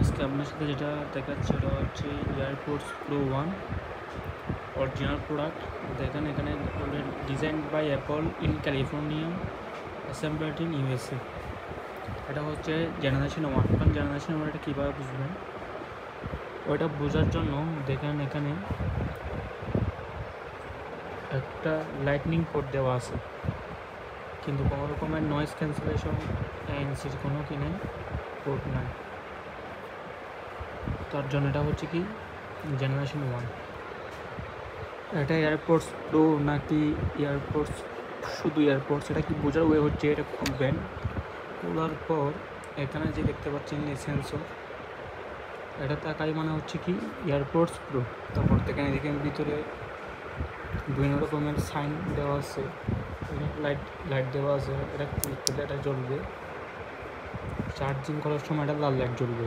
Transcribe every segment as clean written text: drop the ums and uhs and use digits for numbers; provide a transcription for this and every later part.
আজকে আপনার সাথে যেটা দেখাচ্ছি সেটা হচ্ছে এয়ারপোর্টস প্রো 1 অরিজিনাল প্রোডাক্ট। দেখেন এখানে design by Apple in California, assembled in USA. এটা হচ্ছে জেনারেশন 1। কারণ জেনারেশন 1 এটা কীভাবে বুঝবেন, ওইটা বোঝার জন্য দেখেন এখানে একটা লাইটনিং পোর্ট দেওয়া আছে, কিন্তু কোনো রকমের নয়েজ ক্যান্সেলেশন এনসির কোনো কিনে পোর্ট নাই। তার জন্য এটা হচ্ছে কি জেনারেশন 1। এটা এয়ারপোর্টস প্রো নাকি এয়ারপোর্টস শুধু এয়ারপোর্টস, এটা কি বোঝার ওয়ে হচ্ছে, এটা খুলবেন, খোলার পর এখানে যে দেখতে পাচ্ছেন এই সেন্সর, এটা তাকাই মানে হচ্ছে কি এয়ারপোর্টস প্রো। তারপর এখানে দেখেন ভিতরে বিভিন্ন রকমের সাইন দেওয়া আছে, লাইট দেওয়া আছে। এটা ক্লিক করলে এটা জ্বলবে, চার্জিং করার সময় এটা লাল লাইট জ্বলবে।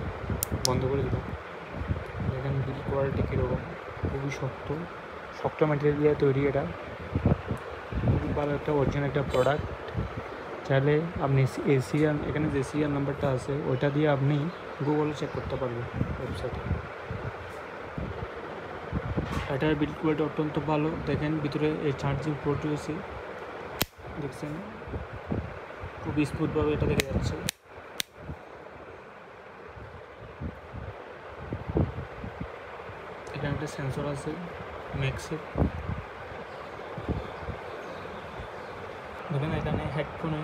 বন্ধ করে দিলাম। দেখেন বিল কোয়ালিটি কীরকম, খুবই শক্ত ম্যাটেরিয়াল দিয়ে তৈরি। এটা খুবই ভালো একটা অরিজিনাল একটা প্রোডাক্ট। চাইলে আপনি এসিয়ান এখানে যে সিরিয়াল নাম্বারটা আছে ওইটা দিয়ে আপনি গুগলে চেক করতে পারবেন ওয়েবসাইটে। এটার বিল্ড কোয়ালিটি অত্যন্ত ভালো। দেখেন ভিতরে এই চার্জিং পোর্ট রয়েছে, দেখছেন খুব স্মুথভাবে এটা দেখে যাচ্ছে। এখানে একটা সেন্সর আছে ম্যাক্সের। দেখেন এখানে হেডফোনে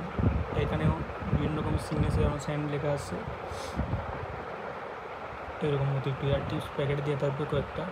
এখানেও বিভিন্ন রকম সিগনেচার সাইন লেখা আছে। এরকম মতো একটু এয়ার টিপস প্যাকেট দিয়ে থাকবে কয়েকটা।